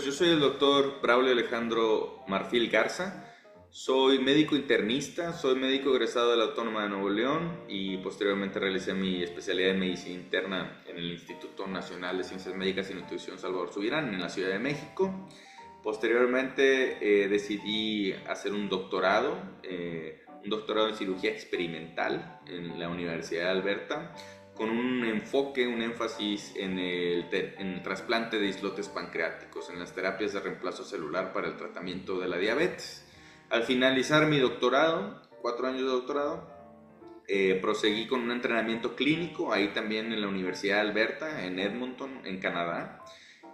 pues yo soy el doctor Braulio Alejandro Marfil Garza. Soy médico internista, soy médico egresado de la Autónoma de Nuevo León y posteriormente realicé mi especialidad en medicina interna en el Instituto Nacional de Ciencias Médicas y Nutrición Salvador Subirán en la Ciudad de México. Posteriormente decidí hacer un doctorado en cirugía experimental en la Universidad de Alberta, con un enfoque, un énfasis en el trasplante de islotes pancreáticos, en las terapias de reemplazo celular para el tratamiento de la diabetes. Al finalizar mi doctorado, 4 años de doctorado, proseguí con un entrenamiento clínico, ahí también en la Universidad de Alberta, en Edmonton, en Canadá,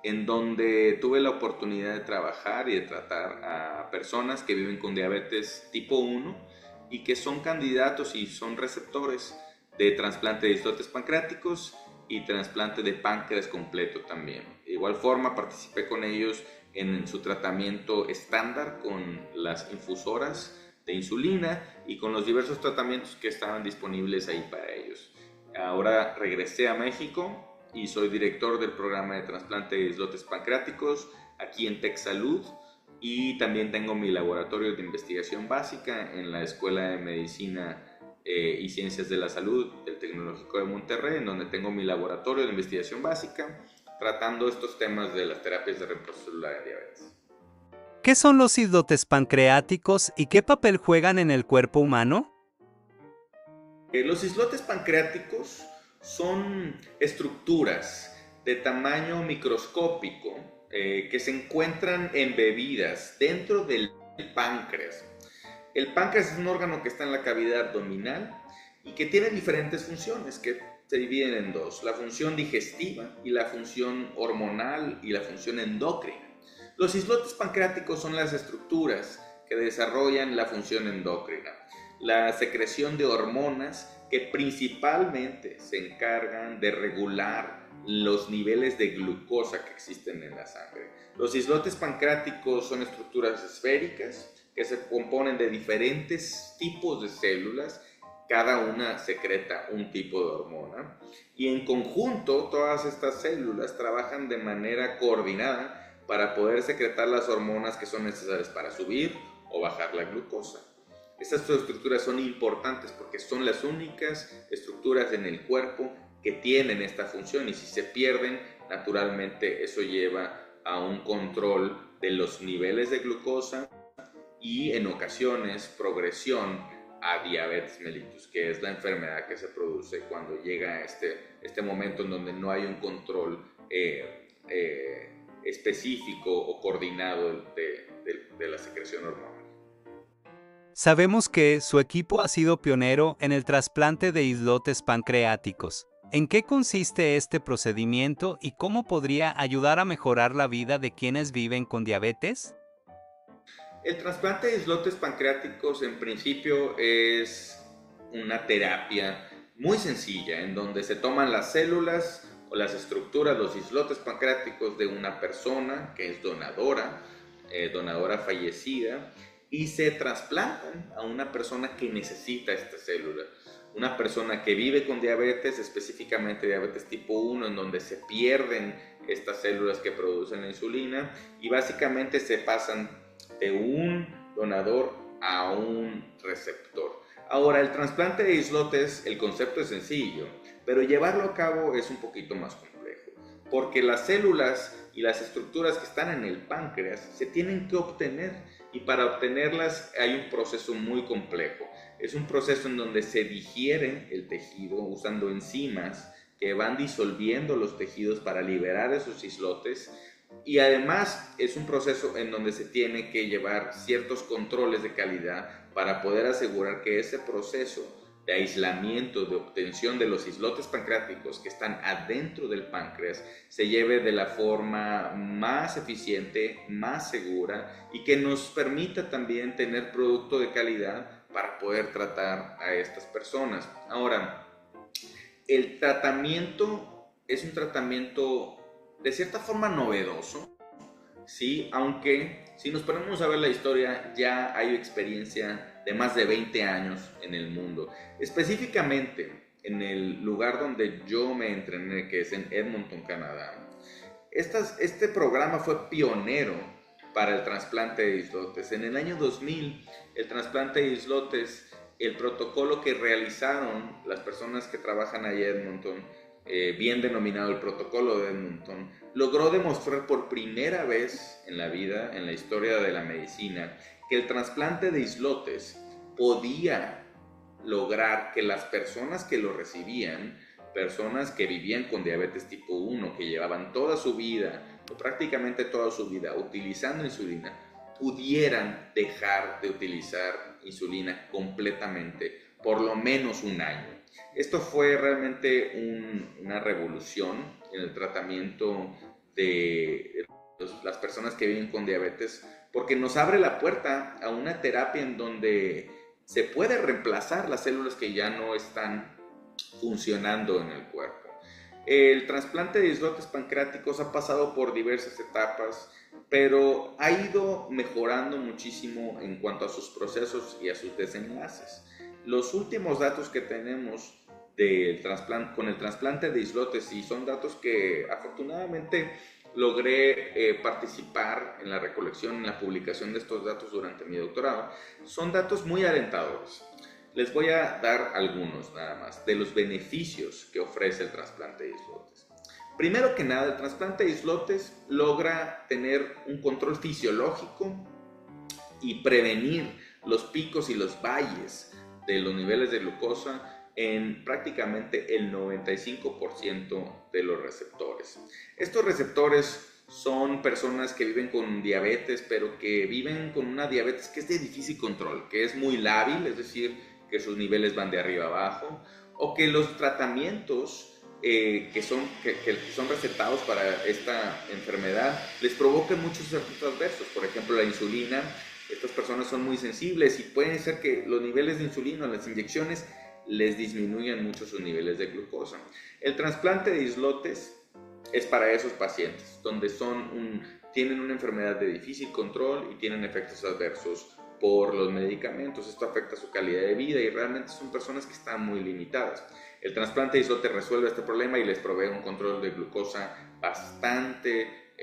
en donde tuve la oportunidad de trabajar y de tratar a personas que viven con diabetes tipo 1 y que son candidatos y son receptores de trasplante de islotes pancreáticos y trasplante de páncreas completo también. De igual forma participé con ellos en su tratamiento estándar con las infusoras de insulina y con los diversos tratamientos que estaban disponibles ahí para ellos. Ahora regresé a México y soy director del programa de trasplante de islotes pancreáticos aquí en TechSalud, y también tengo mi laboratorio de investigación básica en la Escuela de Medicina y Ciencias de la Salud del Tecnológico de Monterrey, en donde tengo mi laboratorio de investigación básica tratando estos temas de las terapias de reemplazo celular en diabetes. ¿Qué son los islotes pancreáticos y qué papel juegan en el cuerpo humano? Los islotes pancreáticos son estructuras de tamaño microscópico que se encuentran embebidas dentro del páncreas. El páncreas es un órgano que está en la cavidad abdominal y que tiene diferentes funciones que se dividen en dos: la función digestiva y la función hormonal y la función endocrina. Los islotes pancreáticos son las estructuras que desarrollan la función endocrina, la secreción de hormonas que principalmente se encargan de regular los niveles de glucosa que existen en la sangre. Los islotes pancreáticos son estructuras esféricas que se componen de diferentes tipos de células. Cada una secreta un tipo de hormona y en conjunto todas estas células trabajan de manera coordinada para poder secretar las hormonas que son necesarias para subir o bajar la glucosa. Estas estructuras son importantes porque son las únicas estructuras en el cuerpo que tienen esta función, y si se pierden, naturalmente eso lleva a un control de los niveles de glucosa y en ocasiones progresión a diabetes mellitus, que es la enfermedad que se produce cuando llega a este momento en donde no hay un control específico o coordinado de la secreción hormonal. Sabemos que su equipo ha sido pionero en el trasplante de islotes pancreáticos. ¿En qué consiste este procedimiento y cómo podría ayudar a mejorar la vida de quienes viven con diabetes? El trasplante de islotes pancreáticos en principio es una terapia muy sencilla en donde se toman las células o las estructuras, los islotes pancreáticos de una persona que es donadora fallecida, y se trasplantan a una persona que necesita esta célula. Una persona que vive con diabetes, específicamente diabetes tipo 1, en donde se pierden estas células que producen la insulina y básicamente se pasan de un donador a un receptor. Ahora, el trasplante de islotes, el concepto es sencillo, pero llevarlo a cabo es un poquito más complejo, porque las células y las estructuras que están en el páncreas se tienen que obtener, y para obtenerlas hay un proceso muy complejo. Es un proceso en donde se digiere el tejido usando enzimas que van disolviendo los tejidos para liberar esos islotes, y además es un proceso en donde se tiene que llevar ciertos controles de calidad para poder asegurar que ese proceso de aislamiento, de obtención de los islotes pancreáticos que están adentro del páncreas, se lleve de la forma más eficiente, más segura, y que nos permita también tener producto de calidad para poder tratar a estas personas. Ahora, el tratamiento es un tratamiento de cierta forma novedoso, ¿sí? Aunque si nos ponemos a ver la historia, ya hay experiencia de más de 20 años en el mundo. Específicamente en el lugar donde yo me entrené, que es en Edmonton, Canadá, Este programa fue pionero para el trasplante de islotes. En el año 2000, el trasplante de islotes, el protocolo que realizaron las personas que trabajan allá en Edmonton, bien denominado el protocolo de Edmonton, logró demostrar por primera vez en la vida, en la historia de la medicina, que el trasplante de islotes podía lograr que las personas que lo recibían, personas que vivían con diabetes tipo 1, que llevaban toda su vida, o prácticamente toda su vida, utilizando insulina, pudieran dejar de utilizar insulina completamente, por lo menos un año. Esto fue realmente una revolución en el tratamiento de las personas que viven con diabetes, porque nos abre la puerta a una terapia en donde se puede reemplazar las células que ya no están funcionando en el cuerpo. El trasplante de islotes pancreáticos ha pasado por diversas etapas, pero ha ido mejorando muchísimo en cuanto a sus procesos y a sus desenlaces. Los últimos datos que tenemos con el trasplante de islotes, y son datos que afortunadamente logré participar en la recolección, en la publicación de estos datos durante mi doctorado, son datos muy alentadores. Les voy a dar algunos nada más de los beneficios que ofrece el trasplante de islotes. Primero que nada, el trasplante de islotes logra tener un control fisiológico y prevenir los picos y los valles de los niveles de glucosa en prácticamente el 95% de los receptores. Estos receptores son personas que viven con diabetes, pero que viven con una diabetes que es de difícil control, que es muy lábil, es decir, que sus niveles van de arriba a abajo, o que los tratamientos que son recetados para esta enfermedad les provocan muchos efectos adversos. Por ejemplo, la insulina. Estas personas son muy sensibles y pueden ser que los niveles de insulina, las inyecciones, les disminuyan mucho sus niveles de glucosa. El trasplante de islotes es para esos pacientes, donde tienen una enfermedad de difícil control y tienen efectos adversos por los medicamentos. Esto afecta su calidad de vida y realmente son personas que están muy limitadas. El trasplante de islotes resuelve este problema y les provee un control de glucosa bastante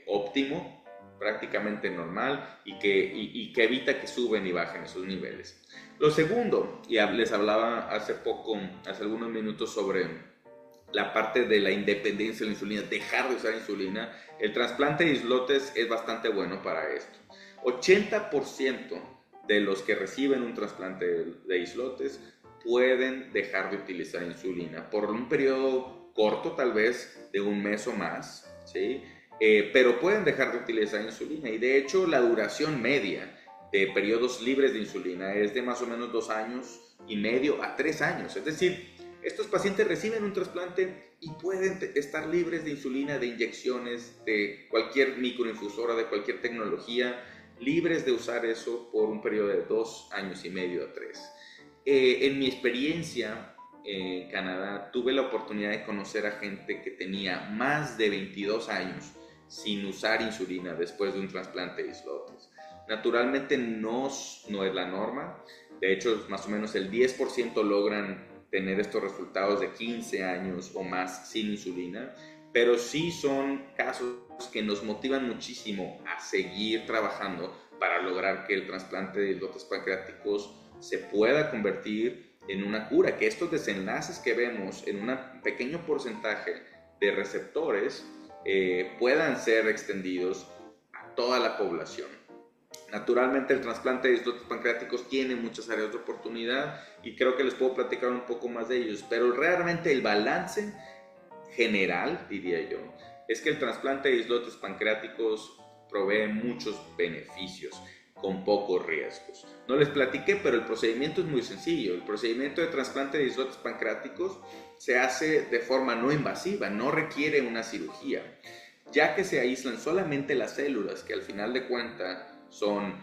óptimo, prácticamente normal, y que evita que suben y bajen esos niveles. Lo segundo, y les hablaba hace algunos minutos sobre la parte de la independencia de la insulina, dejar de usar insulina. El trasplante de islotes es bastante bueno para esto. 80% de los que reciben un trasplante de islotes pueden dejar de utilizar insulina por un periodo corto, tal vez de un mes o más, ¿sí? Pero pueden dejar de utilizar insulina, y de hecho la duración media de periodos libres de insulina es de más o menos 2 años y medio a 3 años. Es decir, estos pacientes reciben un trasplante y pueden estar libres de insulina, de inyecciones, de cualquier microinfusora, de cualquier tecnología, libres de usar eso por un periodo de 2 años y medio a 3. En mi experiencia en Canadá tuve la oportunidad de conocer a gente que tenía más de 22 años sin usar insulina después de un trasplante de islotes. Naturalmente no es la norma. De hecho, más o menos el 10% logran tener estos resultados de 15 años o más sin insulina, pero sí son casos que nos motivan muchísimo a seguir trabajando para lograr que el trasplante de islotes pancreáticos se pueda convertir en una cura, que estos desenlaces que vemos en un pequeño porcentaje de receptores puedan ser extendidos a toda la población. Naturalmente, el trasplante de islotes pancreáticos tiene muchas áreas de oportunidad y creo que les puedo platicar un poco más de ellos, pero realmente el balance general, diría yo, es que el trasplante de islotes pancreáticos provee muchos beneficios con pocos riesgos. No les platiqué, pero el procedimiento es muy sencillo. El procedimiento de trasplante de islotes pancreáticos se hace de forma no invasiva, no requiere una cirugía, ya que se aíslan solamente las células, que al final de cuentas son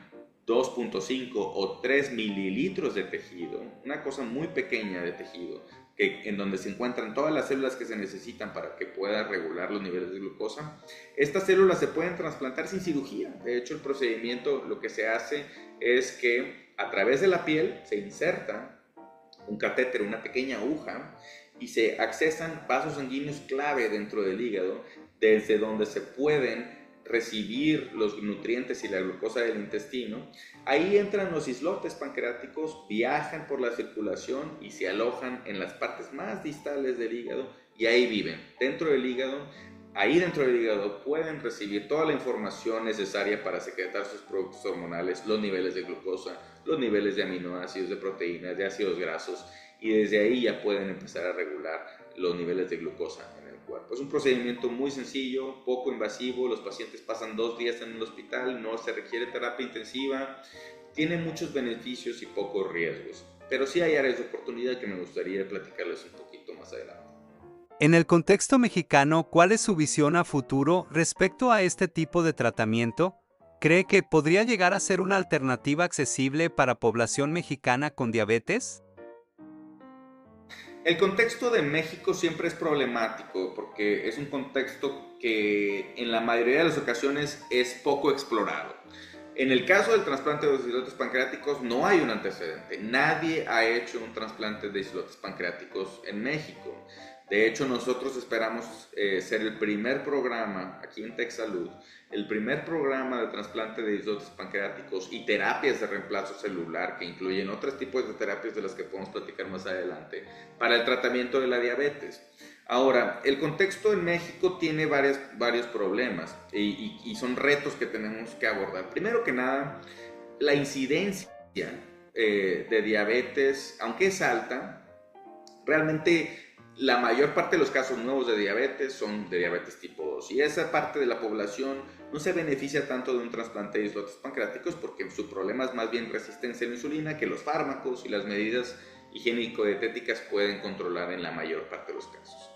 2.5 o 3 mililitros de tejido, una cosa muy pequeña de tejido, en donde se encuentran todas las células que se necesitan para que pueda regular los niveles de glucosa. Estas células se pueden trasplantar sin cirugía. De hecho, el procedimiento, lo que se hace es que a través de la piel se inserta un catéter, una pequeña aguja, y se accesan vasos sanguíneos clave dentro del hígado desde donde se pueden recibir los nutrientes y la glucosa del intestino. Ahí entran los islotes pancreáticos, viajan por la circulación y se alojan en las partes más distales del hígado y ahí viven, dentro del hígado. Ahí dentro del hígado pueden recibir toda la información necesaria para secretar sus productos hormonales, los niveles de glucosa, los niveles de aminoácidos, de proteínas, de ácidos grasos, y desde ahí ya pueden empezar a regular los niveles de glucosa en el cuerpo. Es un procedimiento muy sencillo, poco invasivo, los pacientes pasan 2 días en el hospital, no se requiere terapia intensiva, tiene muchos beneficios y pocos riesgos, pero sí hay áreas de oportunidad que me gustaría platicarles un poquito más adelante. En el contexto mexicano, ¿cuál es su visión a futuro respecto a este tipo de tratamiento? ¿Cree que podría llegar a ser una alternativa accesible para población mexicana con diabetes? El contexto de México siempre es problemático porque es un contexto que en la mayoría de las ocasiones es poco explorado. En el caso del trasplante de los islotes pancreáticos no hay un antecedente. Nadie ha hecho un trasplante de islotes pancreáticos en México. De hecho, nosotros esperamos ser el primer programa aquí en TechSalud, el primer programa de trasplante de islotes pancreáticos y terapias de reemplazo celular, que incluyen otros tipos de terapias de las que podemos platicar más adelante, para el tratamiento de la diabetes. Ahora, el contexto en México tiene varios problemas y son retos que tenemos que abordar. Primero que nada, la incidencia de diabetes, aunque es alta, realmente la mayor parte de los casos nuevos de diabetes son de diabetes tipo 2 y esa parte de la población no se beneficia tanto de un trasplante de islotes pancreáticos porque su problema es más bien resistencia a la insulina que los fármacos y las medidas higiénico-dietéticas pueden controlar en la mayor parte de los casos.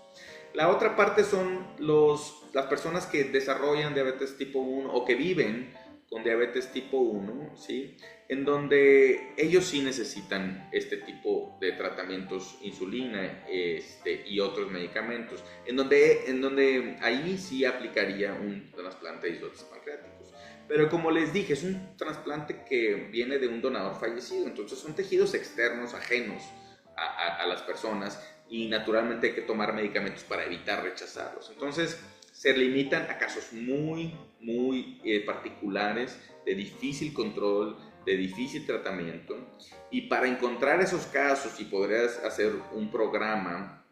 La otra parte son las personas que desarrollan diabetes tipo 1 o que viven con diabetes tipo 1, ¿sí? En donde ellos sí necesitan este tipo de tratamientos, insulina y otros medicamentos, en donde ahí sí aplicaría un trasplante de islotes pancreáticos. Pero como les dije, es un trasplante que viene de un donador fallecido, entonces son tejidos externos, ajenos a las personas, y naturalmente hay que tomar medicamentos para evitar rechazarlos. Entonces se limitan a casos muy particulares, de difícil control, de difícil tratamiento, y para encontrar esos casos y poder hacer un programa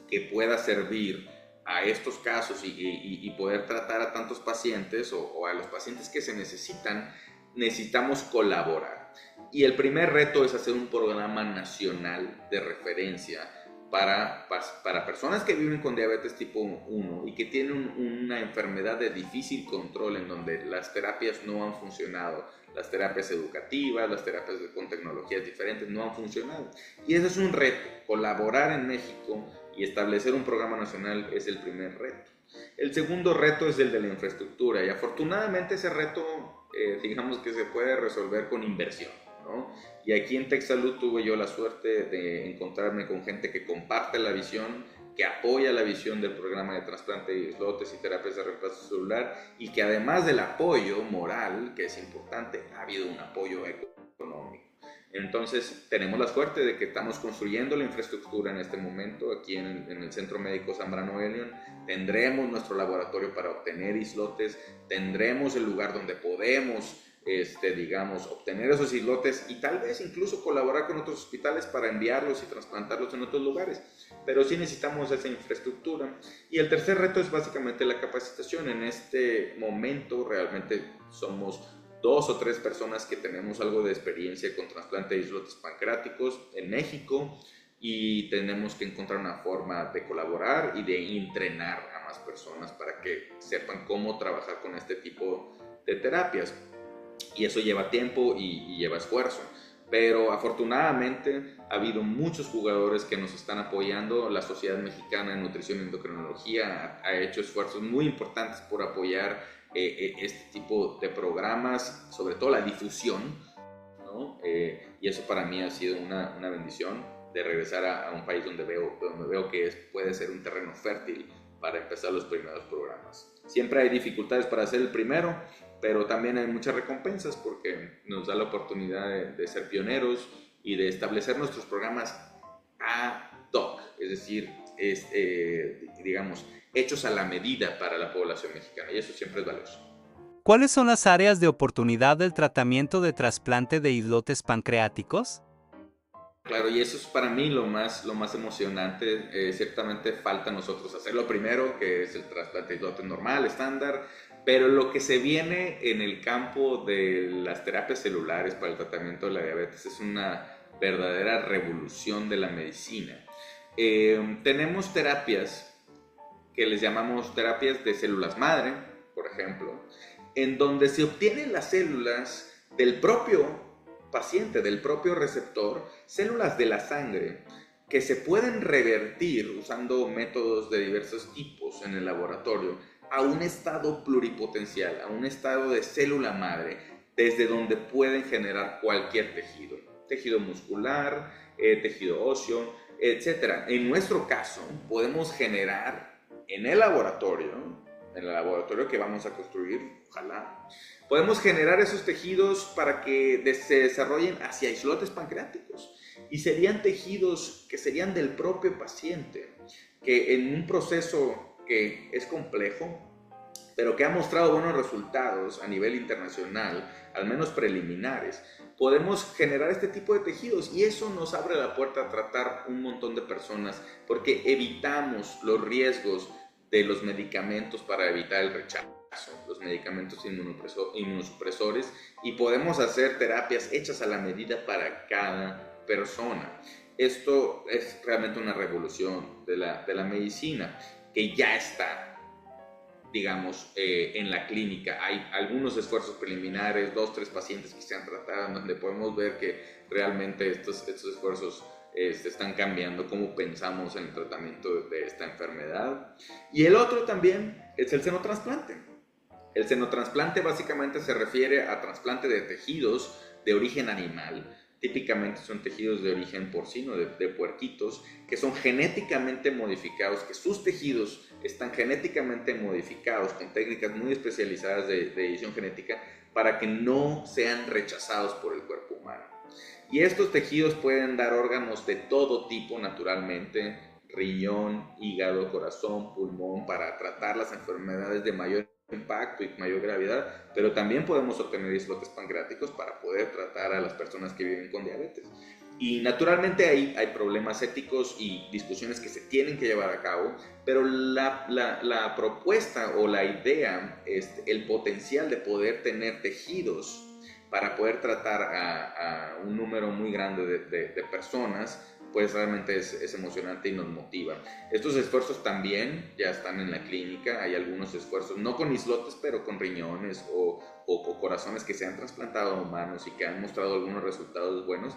que pueda servir a estos casos y poder tratar a tantos pacientes o a los pacientes que se necesitamos colaborar. Y el primer reto es hacer un programa nacional de referencia para personas que viven con diabetes tipo 1 y que tienen una enfermedad de difícil control en donde las terapias no han funcionado, las terapias educativas, las terapias con tecnologías diferentes no han funcionado. Y ese es un reto, colaborar en México y establecer un programa nacional es el primer reto. El segundo reto es el de la infraestructura y afortunadamente ese reto digamos que se puede resolver con inversión, ¿no? Y aquí en TechSalud tuve yo la suerte de encontrarme con gente que comparte la visión, que apoya la visión del programa de trasplante de islotes y terapias de reemplazo celular y que además del apoyo moral, que es importante, ha habido un apoyo económico. Entonces tenemos la suerte de que estamos construyendo la infraestructura en este momento aquí en el Centro Médico Zambrano Elion. Tendremos nuestro laboratorio para obtener islotes, tendremos el lugar donde podemos digamos, obtener esos islotes y tal vez incluso colaborar con otros hospitales para enviarlos y trasplantarlos en otros lugares, pero sí necesitamos esa infraestructura. Y el tercer reto es básicamente la capacitación. En este momento realmente somos 2 o 3 personas que tenemos algo de experiencia con trasplante de islotes pancreáticos en México y tenemos que encontrar una forma de colaborar y de entrenar a más personas para que sepan cómo trabajar con este tipo de terapias. Y eso lleva tiempo y lleva esfuerzo, pero afortunadamente ha habido muchos jugadores que nos están apoyando. La Sociedad Mexicana de Nutrición y Endocrinología ha hecho esfuerzos muy importantes por apoyar este tipo de programas, sobre todo la difusión, ¿no? Y eso para mí ha sido una bendición de regresar a un país donde veo que puede ser un terreno fértil para empezar los primeros programas. Siempre hay dificultades para ser el primero, pero también hay muchas recompensas porque nos da la oportunidad de ser pioneros y de establecer nuestros programas ad hoc, es decir, digamos, hechos a la medida para la población mexicana, y eso siempre es valioso. ¿Cuáles son las áreas de oportunidad del tratamiento de trasplante de islotes pancreáticos? Claro, y eso es para mí lo más emocionante. Ciertamente falta a nosotros hacer lo primero, que es el trasplante de islotes normal, estándar, pero lo que se viene en el campo de las terapias celulares para el tratamiento de la diabetes es una verdadera revolución de la medicina. Tenemos terapias que les llamamos terapias de células madre, por ejemplo, en donde se obtienen las células del propio paciente, del propio receptor, células de la sangre que se pueden revertir usando métodos de diversos tipos en el laboratorio a un estado pluripotencial, a un estado de célula madre, desde donde pueden generar cualquier tejido muscular, tejido óseo, etc. En nuestro caso, podemos generar en el laboratorio que vamos a construir, ojalá, podemos generar esos tejidos para que se desarrollen hacia islotes pancreáticos. Y serían tejidos que serían del propio paciente, que en un proceso que es complejo, pero que ha mostrado buenos resultados a nivel internacional, al menos preliminares, podemos generar este tipo de tejidos y eso nos abre la puerta a tratar un montón de personas porque evitamos los riesgos de los medicamentos para evitar el rechazo, los medicamentos inmunosupresores, y podemos hacer terapias hechas a la medida para cada persona. Esto es realmente una revolución de la medicina que ya está, digamos, en la clínica. Hay algunos esfuerzos preliminares, 2-3 pacientes que se han tratado, donde podemos ver que realmente estos esfuerzos están cambiando cómo pensamos en el tratamiento de esta enfermedad. Y el otro también es el senotrasplante. El senotrasplante básicamente se refiere a trasplante de tejidos de origen animal. Típicamente son tejidos de origen porcino, de puerquitos, que son genéticamente modificados, que sus tejidos están genéticamente modificados con técnicas muy especializadas de edición genética para que no sean rechazados por el cuerpo humano. Y estos tejidos pueden dar órganos de todo tipo naturalmente, riñón, hígado, corazón, pulmón, para tratar las enfermedades de mayor impacto y mayor gravedad, pero también podemos obtener islotes pancreáticos para poder tratar a las personas que viven con diabetes. Y naturalmente hay problemas éticos y discusiones que se tienen que llevar a cabo, pero la propuesta o la idea es el potencial de poder tener tejidos para poder tratar a un número muy grande de personas, pues realmente es emocionante y nos motiva. Estos esfuerzos también ya están en la clínica. Hay algunos esfuerzos, no con islotes, pero con riñones o corazones que se han trasplantado a humanos y que han mostrado algunos resultados buenos.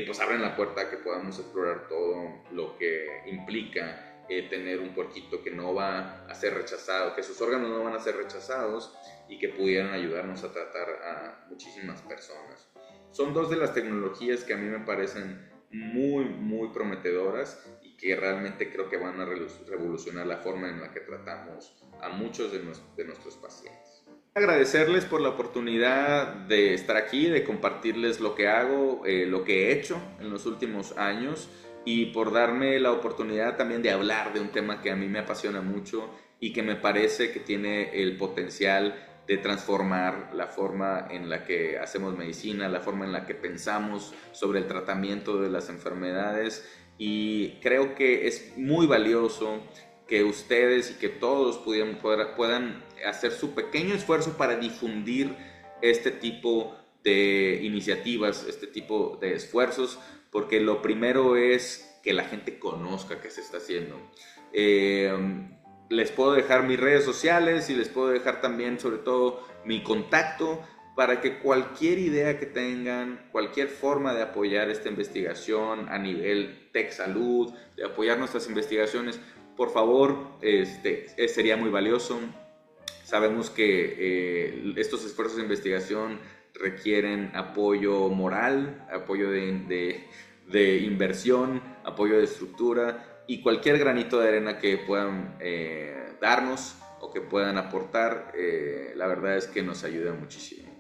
Pues abren la puerta a que podamos explorar todo lo que implica tener un puerquito que no va a ser rechazado, que sus órganos no van a ser rechazados y que pudieran ayudarnos a tratar a muchísimas personas. Son dos de las tecnologías que a mí me parecen muy, muy prometedoras y que realmente creo que van a revolucionar la forma en la que tratamos a muchos de nuestros pacientes. Agradecerles por la oportunidad de estar aquí, de compartirles lo que hago, lo que he hecho en los últimos años y por darme la oportunidad también de hablar de un tema que a mí me apasiona mucho y que me parece que tiene el potencial de transformar la forma en la que hacemos medicina, la forma en la que pensamos sobre el tratamiento de las enfermedades, y creo que es muy valioso que ustedes y que todos puedan hacer su pequeño esfuerzo para difundir este tipo de iniciativas, este tipo de esfuerzos, porque lo primero es que la gente conozca qué se está haciendo. Les puedo dejar mis redes sociales y les puedo dejar también, sobre todo, mi contacto para que cualquier idea que tengan, cualquier forma de apoyar esta investigación a nivel Tech Salud, de apoyar nuestras investigaciones, por favor, sería muy valioso. Sabemos que estos esfuerzos de investigación requieren apoyo moral, apoyo de inversión, apoyo de estructura, y cualquier granito de arena que puedan darnos o que puedan aportar, la verdad es que nos ayuda muchísimo.